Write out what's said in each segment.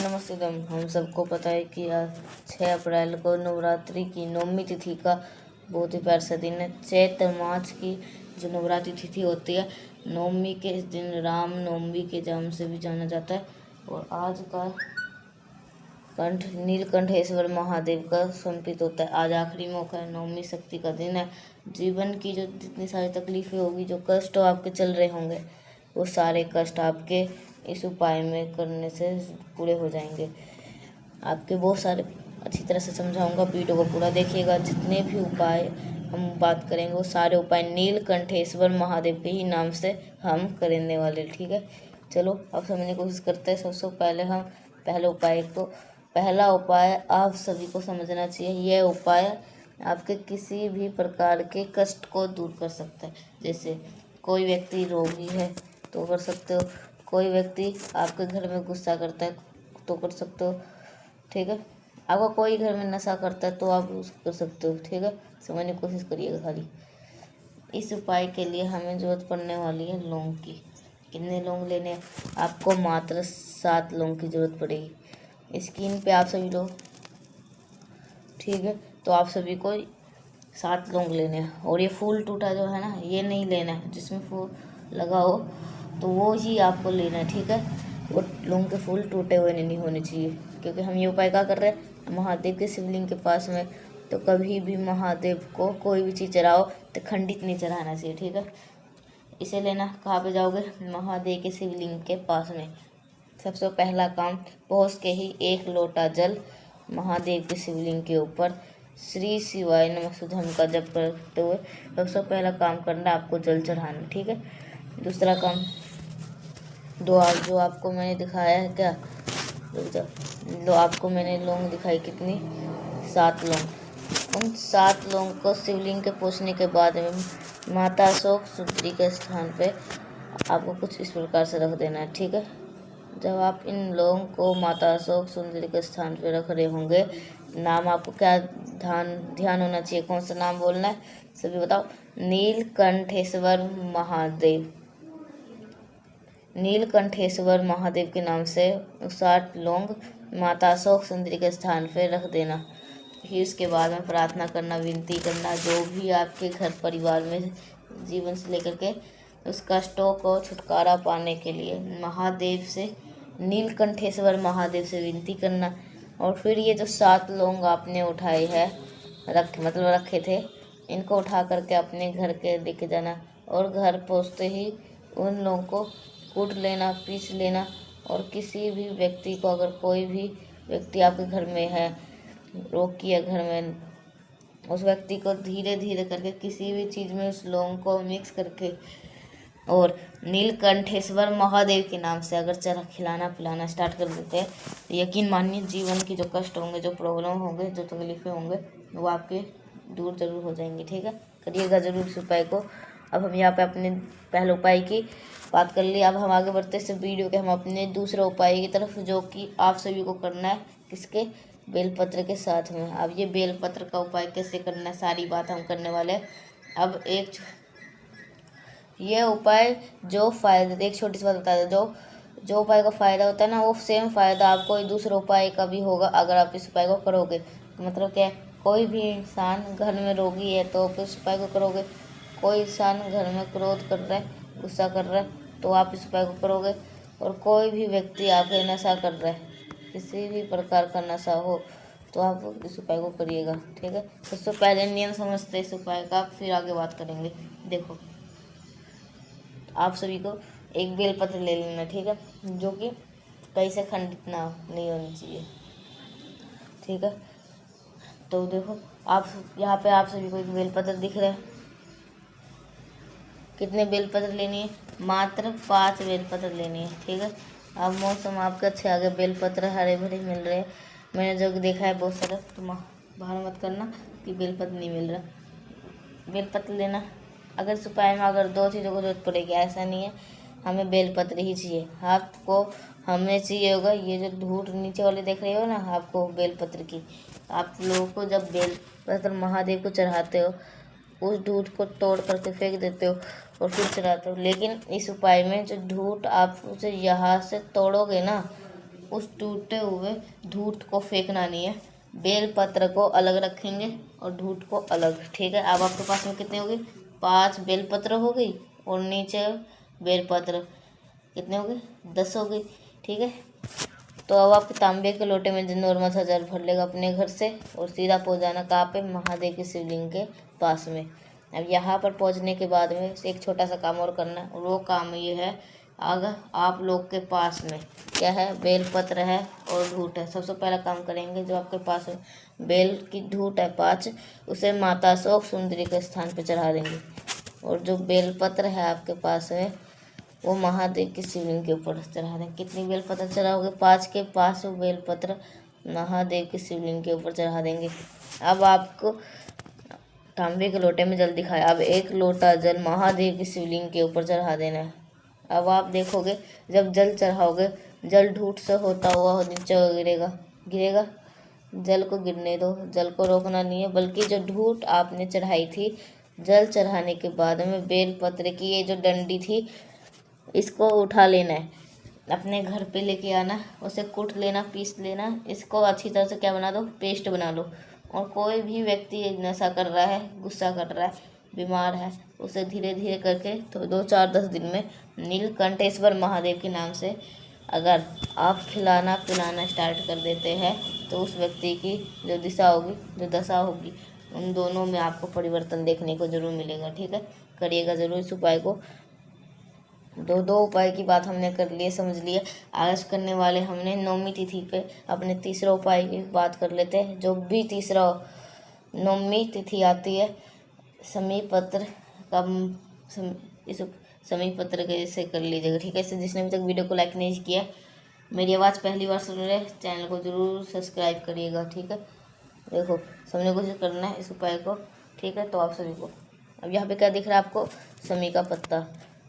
नमस्ते। हम सबको पता है कि आज 6 अप्रैल को नवरात्रि की 9वीं तिथि का बहुत ही प्यारा सा दिन है। चैत्र मास की जो नवरात्रि तिथि होती है, 9वीं के दिन राम नवमी के नाम से भी जाना जाता है। और आज का कंठ नीलकंठेश्वर महादेव का समर्पित होता है। आज आखिरी मौका है, 9वीं शक्ति का दिन है। जीवन की जो जितनी सारी तकलीफें होगी, जो कष्ट आपके चल रहे होंगे, वो सारे कष्ट आपके इस उपाय में करने से पूरे हो जाएंगे। आपके बहुत सारे अच्छी तरह से समझाऊंगा, वीडियो को पूरा देखिएगा। जितने भी उपाय हम बात करेंगे, वो सारे उपाय नीलकंठेश्वर महादेव के ही नाम से हम करने वाले, ठीक है। चलो अब समझने की कोशिश करते हैं। सबसे पहले हम पहला उपाय आप सभी को समझना चाहिए। यह उपाय आपके किसी भी प्रकार के कष्ट को दूर कर सकता है। जैसे कोई व्यक्ति रोगी है तो कर सकते हो, कोई व्यक्ति आपके घर में गुस्सा करता है तो कर सकते हो, ठीक है। आपका कोई घर में नशा करता है तो आप उसको कर सकते हो, ठीक है। समझने की कोशिश करिएगा खाली। इस उपाय के लिए हमें ज़रूरत पड़ने वाली है लौंग की। कितने लौंग लेने हैं? आपको मात्र 7 लौंग की ज़रूरत पड़ेगी। स्क्रीन पे आप सभी लोग, ठीक है। तो आप सभी को 7 लौंग लेने हैं। और ये फूल टूटा जो है ना, ये नहीं लेना है। जिसमें फूल लगा हो तो वो ही आपको लेना है, ठीक है। वो लौंग के फूल टूटे हुए नहीं होने चाहिए, क्योंकि हम ये उपाय क्या कर रहे हैं, महादेव के शिवलिंग के पास में। तो कभी भी महादेव को कोई भी चीज़ चढ़ाओ तो खंडित नहीं चढ़ाना चाहिए, ठीक है। इसे लेना कहाँ पे जाओगे? महादेव के शिवलिंग के पास में। सबसे पहला काम, पहुँच के ही 1 लोटा जल महादेव के शिवलिंग के ऊपर श्री शिवाय नमः सुधम का जप करते हुए सबसे पहला काम करना, आपको जल चढ़ाना, ठीक है। दूसरा काम, जो आपको मैंने दिखाया है, क्या जो आपको मैंने लौंग दिखाई, कितनी? 7 लौंग। उन 7 लौंग को शिवलिंग के पूछने के बाद में माता अशोक सुंदरी के स्थान पे आपको कुछ इस प्रकार से रख देना है, ठीक है। जब आप इन लौंग को माता अशोक सुंदरी के स्थान पे रख रहे होंगे, नाम आपको क्या ध्यान होना चाहिए? कौन सा नाम बोलना है सभी बताओ? नीलकंठेश्वर महादेव। नीलकंठेश्वर महादेव के नाम से 7 लौंग माता अशोक सुंदरी के स्थान पर रख देना। फिर उसके बाद में प्रार्थना करना, विनती करना, जो भी आपके घर परिवार में जीवन से लेकर के उस कष्टों को छुटकारा पाने के लिए महादेव से, नीलकंठेश्वर महादेव से विनती करना। और फिर ये जो 7 लौंग आपने उठाए हैं, रखे थे, इनको उठा करके अपने घर के लेके जाना। और घर पहुँचते ही उन लोगों को कूट लेना, पीस लेना। और किसी भी व्यक्ति को, अगर कोई भी व्यक्ति आपके घर में है, रोगी है घर में, उस व्यक्ति को धीरे धीरे करके किसी भी चीज़ में उस लौंग को मिक्स करके और नीलकंठेश्वर महादेव के नाम से अगर चरा खिलाना पिलाना स्टार्ट कर देते हैं, तो यकीन मानिए जीवन की जो कष्ट होंगे, जो प्रॉब्लम होंगे, जो तकलीफें होंगे, वो आपके दूर जरूर हो जाएंगी, ठीक है। करिएगा ज़रूर इस उपाय को। अब हम यहाँ पे अपने पहले उपाय की बात कर ली। अब हम आगे बढ़ते इस वीडियो के, हम अपने दूसरे उपाय की तरफ, जो कि आप सभी को करना है। किसके? बेलपत्र के साथ में। अब ये बेलपत्र का उपाय कैसे करना है, सारी बात हम करने वाले हैं। अब ये उपाय जो फायदा, एक छोटी सी बात बता दें, जो उपाय का फ़ायदा होता है ना, वो सेम फ़ायदा आपको दूसरे उपाय का भी होगा अगर आप इस उपाय को करोगे। मतलब क्या है, कोई भी इंसान घर में रोगी है तो आप इस उपाय को करोगे। कोई इंसान घर में क्रोध कर रहा है, गुस्सा कर रहा है, तो आप इस उपाय को करोगे। और कोई भी व्यक्ति आपके नशा कर रहा है, किसी भी प्रकार का नशा हो, तो आप इस उपाय को करिएगा, ठीक है। सबसे पहले नियम समझते इस उपाय का, फिर आगे बात करेंगे। देखो, आप सभी को एक बेलपत्र ले लेना, ठीक है, जो कि कहीं से खंडित नहीं होनी चाहिए, ठीक है। तो देखो, आप यहाँ पे आप सभी को एक बेलपत्र दिख रहा है। कितने बेलपत्र लेनी है? मात्र 5 बेलपत्र लेनी है, ठीक है। अब मौसम आपके अच्छे आगे, बेलपत्र हरे भरे मिल रहे हैं। मैंने जो देखा है बहुत सारा, तो बाहर मत करना कि बेलपत्र नहीं मिल रहा। बेलपत्र लेना। अगर इस उपाय में अगर 2 चीज़ों को जरूरत पड़ेगी, ऐसा नहीं है, हमें बेलपत्र ही चाहिए। आपको हमें चाहिए होगा ये जो धूट नीचे वाली देख रहे हो ना आपको बेलपत्र की, आप लोगों को जब बेलपत्र महादेव को चढ़ाते हो, उस धूट को तोड़ करके फेंक देते हो और फिर चढ़ाते हो। लेकिन इस उपाय में जो धूट आप उसे यहाँ से तोड़ोगे ना, उस टूटे हुए धूट को फेंकना नहीं है। बेलपत्र को अलग रखेंगे और धूट को अलग। ठीक है, अब आपके पास में कितने हो गए? 5 बेलपत्र हो गई और नीचे बेलपत्र कितने हो गए? 10 हो गई। ठीक है, तो अब आप तांबे के लोटे में नॉर्मल सा जल भर लेगा अपने घर से और सीधा पहुंच जाना कहाँ पे? महादेव की शिवलिंग के पास में। अब यहाँ पर पहुंचने के बाद में एक छोटा सा काम और करना है, और वो काम ये है, अगर आप लोग के पास में क्या है? बेलपत्र है और धूट है। सबसे पहला काम करेंगे, जो आपके पास बेल की धूट है 5, उसे माता अशोक सुंदरी के स्थान पर चढ़ा देंगे, और जो बेलपत्र है आपके पास में वो महादेव की शिवलिंग के ऊपर चढ़ा दें। कितनी बेलपत्र चढ़ाओगे? 5 के 5 बेलपत्र महादेव की शिवलिंग के ऊपर चढ़ा देंगे। अब आपको तांबे के लोटे में जल दिखाया, अब 1 लोटा जल महादेव की शिवलिंग के ऊपर चढ़ा देना है। अब आप देखोगे जब जल चढ़ाओगे, जल ढूट से होता हुआ नीचे गिरेगा। जल को गिरने दो, जल को रोकना नहीं है, बल्कि जो ढूट आपने चढ़ाई थी, जल चढ़ाने के बाद में बेलपत्र की ये जो डंडी थी, इसको उठा लेना है, अपने घर पे लेके आना, उसे कूट लेना, पीस लेना, इसको अच्छी तरह से क्या बना दो? पेस्ट बना लो। और कोई भी व्यक्ति नशा कर रहा है, गुस्सा कर रहा है, बीमार है, उसे धीरे धीरे करके तो 2-4-10 दिन में नीलकंठेश्वर महादेव के नाम से अगर आप खिलाना पिलाना स्टार्ट कर देते हैं, तो उस व्यक्ति की जो दिशा होगी, जो दशा होगी, उन दोनों में आपको परिवर्तन देखने को जरूर मिलेगा। ठीक है, करिएगा ज़रूर इस उपाय को। दो उपाय की बात हमने कर लिए, समझ लिए। आलस करने वाले हमने 9वीं तिथि पे अपने तीसरा उपाय की बात कर लेते हैं। जो भी तीसरा 9वीं तिथि आती है, समीपत्र का इस समीपत्र के से कर लीजिएगा। ठीक है, इससे जिसने अभी तक वीडियो को लाइक नहीं किया, मेरी आवाज़ पहली बार सुन रहे, चैनल को ज़रूर सब्सक्राइब करिएगा। ठीक है, देखो समझने को कोशिश करना है इस उपाय को। ठीक है, तो आप सभी को अब यहाँ पे क्या दिख रहा है आपको? समी का पत्ता।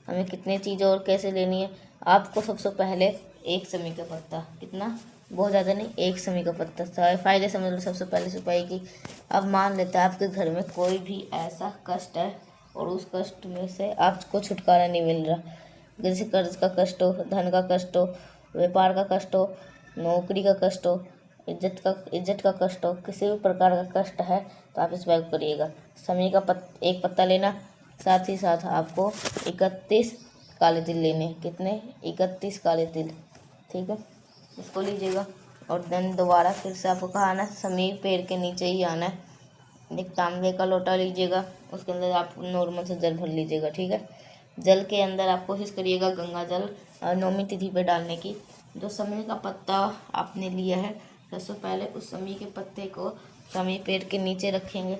हमें कितनी चीज़ें और कैसे लेनी है? आपको सबसे पहले 1 समी का पत्ता, कितना? बहुत ज़्यादा नहीं, 1 समी का पत्ता। सारे फायदे समझ लो सबसे पहले इस उपाय की। अब मान लेते हैं आपके घर में कोई भी ऐसा कष्ट है और उस कष्ट में से आपको छुटकारा नहीं मिल रहा, जैसे कर्ज का कष्ट हो, धन का कष्ट हो, व्यापार का कष्ट हो, नौकरी का कष्ट हो, इज्जत का कष्ट हो, किसी भी प्रकार का कष्ट है, तो आप इस उपाय को करिएगा। समी का एक पत्ता लेना, साथ ही साथ आपको 31 काले तिल लेने। कितने? 31 काले तिल। ठीक है, इसको लीजिएगा और देन दोबारा फिर से आपको कहाँ आना है? समी पेड़ के नीचे ही आना है। एक तांबे का लोटा लीजिएगा, उसके अंदर आप नॉर्मल से जल भर लीजिएगा। ठीक है, जल के अंदर आप कोशिश करिएगा गंगा जल 9वीं तिथि पे डालने की। जो समी का पत्ता आपने लिया है, सबसे पहले उस समी के पत्ते को समी पेड़ के नीचे रखेंगे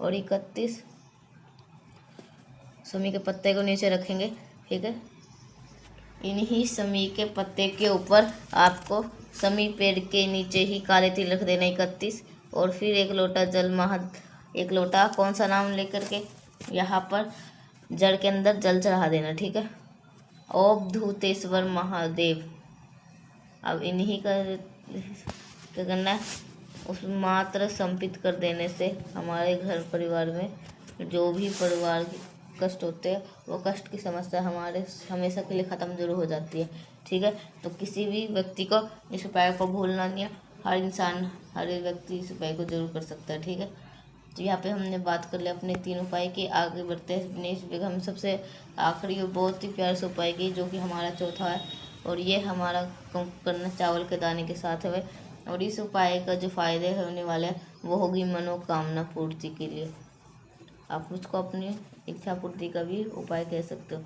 और 31 समी के पत्ते को नीचे रखेंगे। ठीक है, इन्हीं समी के पत्ते के ऊपर आपको समी पेड़ के नीचे ही काले तिल रख देना 31, और फिर 1 लोटा जल एक लोटा कौन सा नाम लेकर के यहाँ पर जड़ के अंदर जल चढ़ा देना। ठीक है, ओम धूतेश्वर महादेव। अब इन्हीं का क्या करना है? उस मात्र संपित कर देने से हमारे घर परिवार में जो भी परिवार कष्ट होते हैं, वो कष्ट की समस्या हमारे हमेशा के लिए ख़त्म जरूर हो जाती है। ठीक है, तो किसी भी व्यक्ति को इस उपाय को भूलना नहीं है। हर इंसान, हर व्यक्ति इस उपाय को जरूर कर सकता है। ठीक है, तो यहाँ पे हमने बात कर लिया अपने 3 उपाय की। आगे बढ़ते हैं, हम सबसे आखिरी और बहुत ही प्यारे से उपाय की, जो कि हमारा चौथा है, और ये हमारा करना चावल के दाने के साथ है। और इस उपाय का जो फ़ायदे होने वाले हैं, वो होगी मनोकामना पूर्ति के लिए। आप उसको अपनी इच्छा पूर्ति का भी उपाय कह सकते हो।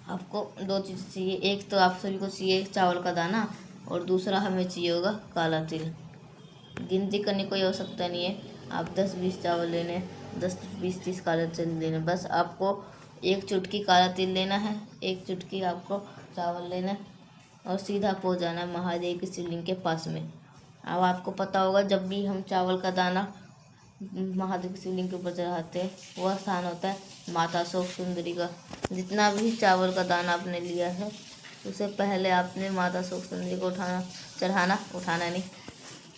आपको 2 चीज़ चाहिए, एक तो आप सभी को चाहिए चावल का दाना, और दूसरा हमें चाहिए होगा काला तिल। गिनती करने कोई आवश्यकता नहीं है, आप 10-20 चावल लेने, 10-20-30 काला तिल लेने। बस आपको 1 चुटकी काला तिल लेना है, 1 चुटकी आपको चावल लेना है, और सीधा पहुंच जाना है महादेव की शिवलिंग के पास में। अब आपको पता होगा, जब भी हम चावल का दाना महादेव की शिवलिंग के ऊपर चढ़ाते हैं, वह स्थान होता है माता अशोक सुंदरी का। जितना भी चावल का दाना आपने लिया है, उससे पहले आपने माता अशोक सुंदरी को उठाना नहीं।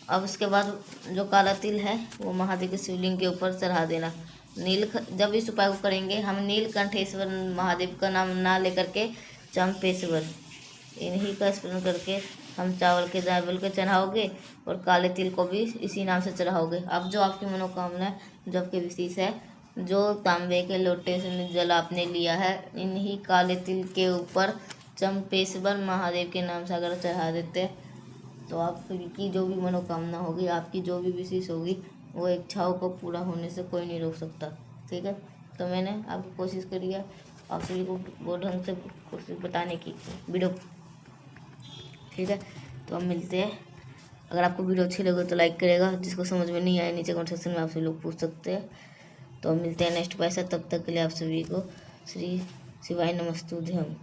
अब उसके बाद जो काला तिल है, वो महादेव की शिवलिंग के ऊपर चढ़ा देना। जब इस उपाय को करेंगे, हम नीलकंठेश्वर महादेव का नाम ना लेकर के चंपेश्वर इन्हीं का स्मरण करके हम चावल के दाल बल के चढ़ाओगे और काले तिल को भी इसी नाम से चढ़ाओगे। अब जो आपकी मनोकामना है, जो आपके विशेष है, जो तांबे के लोटे से जल आपने लिया है, इन्हीं काले तिल के ऊपर चंपेश्वर महादेव के नाम से अगर चढ़ा देते हैं तो आपकी जो भी मनोकामना होगी, आपकी जो भी विशेष होगी, वो इच्छाओं को पूरा होने से कोई नहीं रोक सकता। ठीक है, तो मैंने आपकी कोशिश करी है आप सभी को वो ढंग से कोशिश बताने की वीडियो। ठीक है, तो हम मिलते हैं। अगर आपको वीडियो अच्छी लगे तो लाइक करेगा, जिसको समझ में नहीं आए नीचे कमेंट सेक्शन में आप सभी लोग पूछ सकते हैं। तो हम मिलते हैं नेक्स्ट पैसा, तब तक के लिए आप सभी को श्री शिवाय नमस्तुभ्यम।